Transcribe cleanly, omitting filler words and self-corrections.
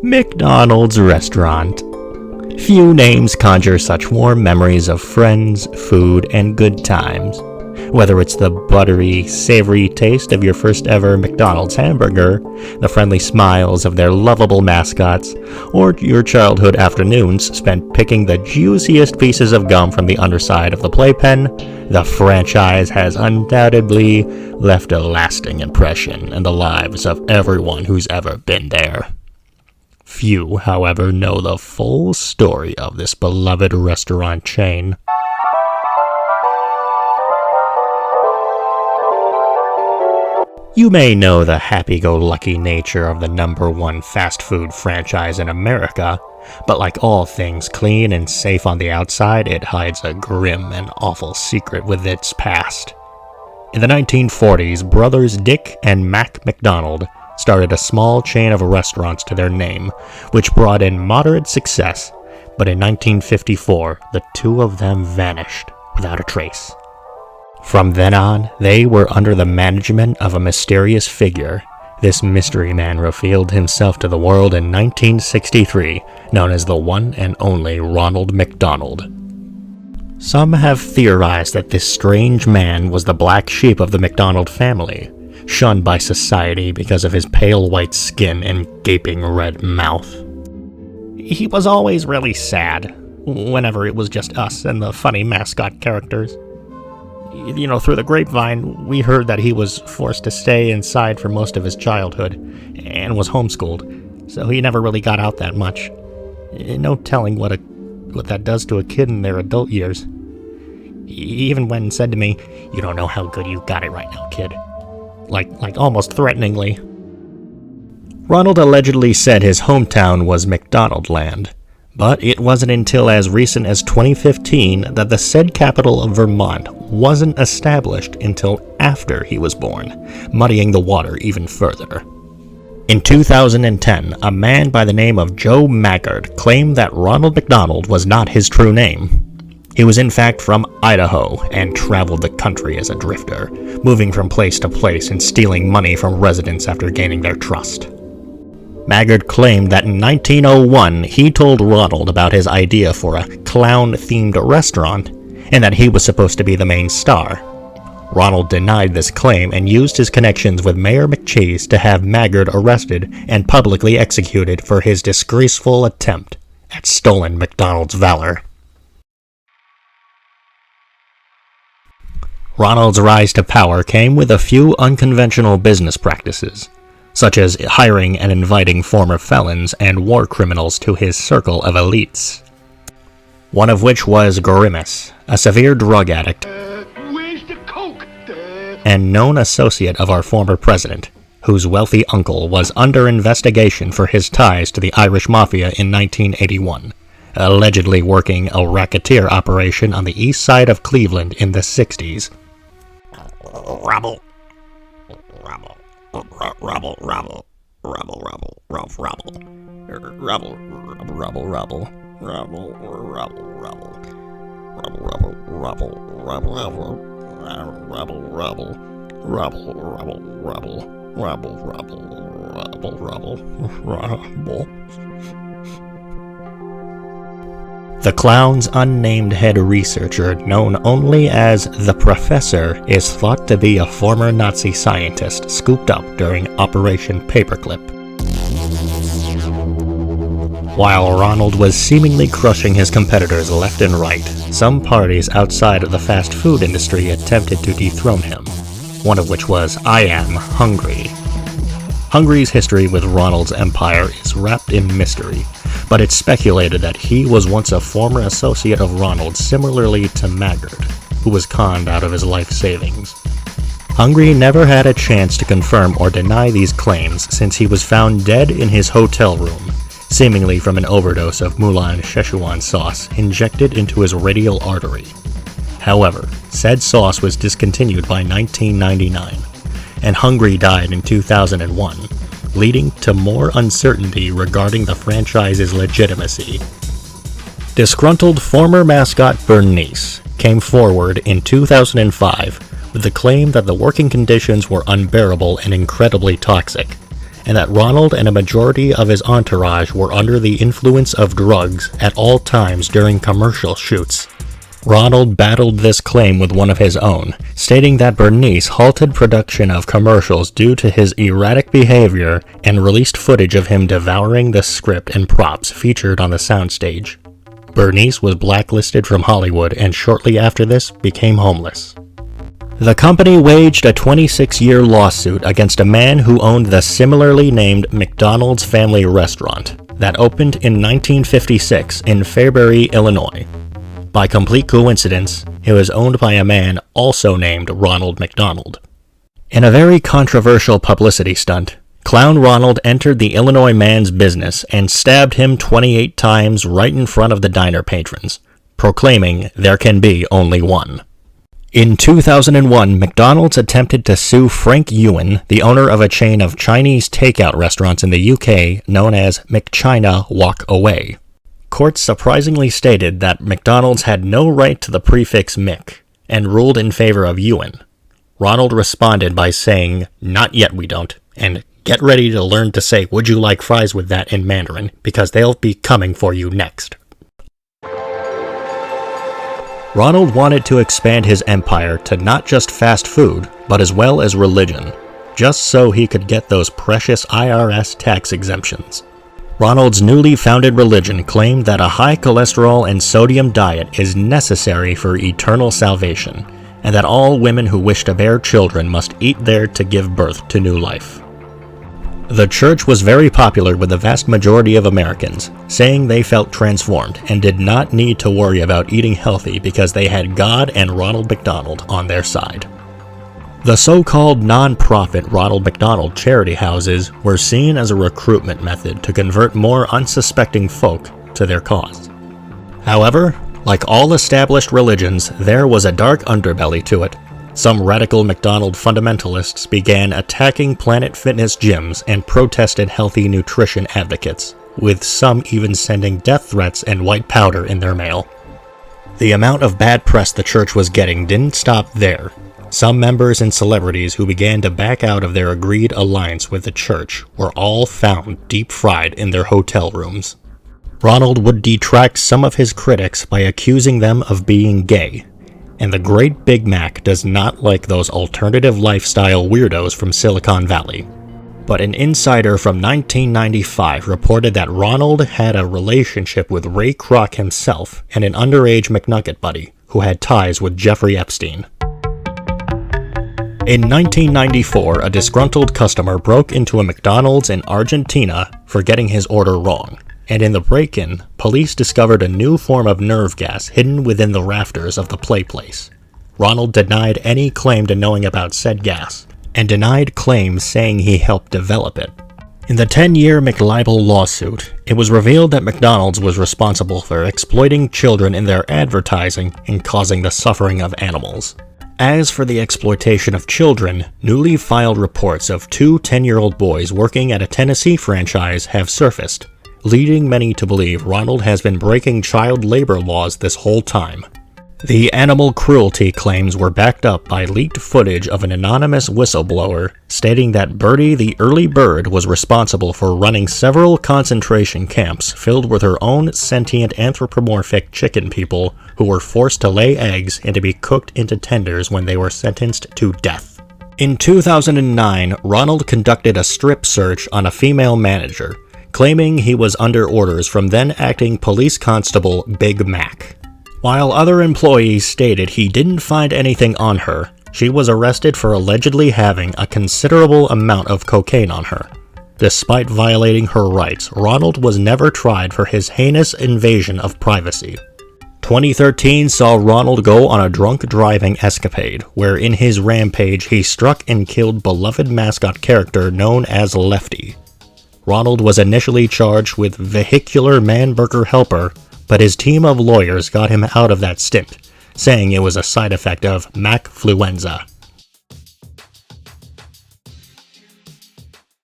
McDonald's restaurant. Few names conjure such warm memories of friends, food, and good times. Whether it's the buttery, savory taste of your first ever McDonald's hamburger, the friendly smiles of their lovable mascots, or your childhood afternoons spent picking the juiciest pieces of gum from the underside of the playpen, the franchise has undoubtedly left a lasting impression in the lives of everyone who's ever been there. Few, however, know the full story of this beloved restaurant chain. You may know the happy-go-lucky nature of the #1 fast food franchise in America, but like all things clean and safe on the outside, it hides a grim and awful secret with its past. In the 1940s, brothers Dick and Mac McDonald started a small chain of restaurants to their name, which brought in moderate success, but in 1954, the two of them vanished without a trace. From then on, they were under the management of a mysterious figure. This mystery man revealed himself to the world in 1963, known as the one and only Ronald McDonald. Some have theorized that this strange man was the black sheep of the McDonald family, shunned by society because of his pale white skin and gaping red mouth. He was always really sad, whenever it was just us and the funny mascot characters. Through the grapevine, we heard that he was forced to stay inside for most of his childhood, and was homeschooled, so he never really got out that much. No telling what that does to a kid in their adult years. He even went and said to me, "You don't know how good you got it right now, kid." Like almost threateningly. Ronald allegedly said his hometown was McDonald Land, but it wasn't until as recent as 2015 that the said capital of Vermont wasn't established until after he was born, muddying the water even further. In 2010, a man by the name of Joe Maggard claimed that Ronald McDonald was not his true name. He was in fact from Idaho and traveled the country as a drifter, moving from place to place and stealing money from residents after gaining their trust. Maggard claimed that in 1901 he told Ronald about his idea for a clown-themed restaurant and that he was supposed to be the main star. Ronald denied this claim and used his connections with Mayor McChese to have Maggard arrested and publicly executed for his disgraceful attempt at stolen McDonald's valor. Ronald's rise to power came with a few unconventional business practices, such as hiring and inviting former felons and war criminals to his circle of elites. One of which was Grimace, a severe drug addict and known associate of our former president, whose wealthy uncle was under investigation for his ties to the Irish Mafia in 1981, allegedly working a racketeer operation on the east side of Cleveland in the 60s. Rubble. The clown's unnamed head researcher, known only as the Professor, is thought to be a former Nazi scientist scooped up during Operation Paperclip. While Ronald was seemingly crushing his competitors left and right, some parties outside of the fast food industry attempted to dethrone him, one of which was I Am Hungry. Hungry's history with Ronald's empire is wrapped in mystery, but it's speculated that he was once a former associate of Ronald, similarly to Maggard, who was conned out of his life savings. Hungry never had a chance to confirm or deny these claims since he was found dead in his hotel room, seemingly from an overdose of Moulin Szechuan sauce injected into his radial artery. However, said sauce was discontinued by 1999, and Hungry died in 2001, leading to more uncertainty regarding the franchise's legitimacy. Disgruntled former mascot Bernice came forward in 2005 with the claim that the working conditions were unbearable and incredibly toxic, and that Ronald and a majority of his entourage were under the influence of drugs at all times during commercial shoots. Ronald battled this claim with one of his own, stating that Bernice halted production of commercials due to his erratic behavior and released footage of him devouring the script and props featured on the soundstage. Bernice was blacklisted from Hollywood and shortly after this became homeless. The company waged a 26-year lawsuit against a man who owned the similarly named McDonald's family restaurant that opened in 1956 in Fairbury, Illinois. By complete coincidence, it was owned by a man also named Ronald McDonald. In a very controversial publicity stunt, Clown Ronald entered the Illinois man's business and stabbed him 28 times right in front of the diner patrons, proclaiming there can be only one. In 2001, McDonald's attempted to sue Frank Ewan, the owner of a chain of Chinese takeout restaurants in the UK known as McChina Walk Away. Courts surprisingly stated that McDonald's had no right to the prefix Mc, and ruled in favor of Ewan. Ronald responded by saying, "Not yet we don't," and get ready to learn to say "would you like fries" with that in Mandarin, because they'll be coming for you next. Ronald wanted to expand his empire to not just fast food, but as well as religion, just so he could get those precious IRS tax exemptions. Ronald's newly founded religion claimed that a high cholesterol and sodium diet is necessary for eternal salvation, and that all women who wish to bear children must eat there to give birth to new life. The church was very popular with the vast majority of Americans, saying they felt transformed and did not need to worry about eating healthy because they had God and Ronald McDonald on their side. The so-called non-profit Ronald McDonald charity houses were seen as a recruitment method to convert more unsuspecting folk to their cause. However, like all established religions, there was a dark underbelly to it. Some radical McDonald fundamentalists began attacking Planet Fitness gyms and protested healthy nutrition advocates, with some even sending death threats and white powder in their mail. The amount of bad press the church was getting didn't stop there. Some members and celebrities who began to back out of their agreed alliance with the church were all found deep-fried in their hotel rooms. Ronald would detract some of his critics by accusing them of being gay, and the Great Big Mac does not like those alternative lifestyle weirdos from Silicon Valley. But an insider from 1995 reported that Ronald had a relationship with Ray Kroc himself and an underage McNugget buddy who had ties with Jeffrey Epstein. In 1994, a disgruntled customer broke into a McDonald's in Argentina for getting his order wrong, and in the break-in, police discovered a new form of nerve gas hidden within the rafters of the play place. Ronald denied any claim to knowing about said gas, and denied claims saying he helped develop it. In the 10-year McLibel lawsuit, it was revealed that McDonald's was responsible for exploiting children in their advertising and causing the suffering of animals. As for the exploitation of children, newly filed reports of two 10-year-old boys working at a Tennessee franchise have surfaced, leading many to believe Ronald has been breaking child labor laws this whole time. The animal cruelty claims were backed up by leaked footage of an anonymous whistleblower stating that Birdie the early bird was responsible for running several concentration camps filled with her own sentient anthropomorphic chicken people who were forced to lay eggs and to be cooked into tenders when they were sentenced to death. In 2009, Ronald conducted a strip search on a female manager, claiming he was under orders from then-acting police constable Big Mac. While other employees stated he didn't find anything on her, she was arrested for allegedly having a considerable amount of cocaine on her. Despite violating her rights, Ronald was never tried for his heinous invasion of privacy. 2013 saw Ronald go on a drunk driving escapade, where in his rampage he struck and killed beloved mascot character known as Lefty. Ronald was initially charged with vehicular man-burger helper, but his team of lawyers got him out of that stint, saying it was a side effect of Macfluenza.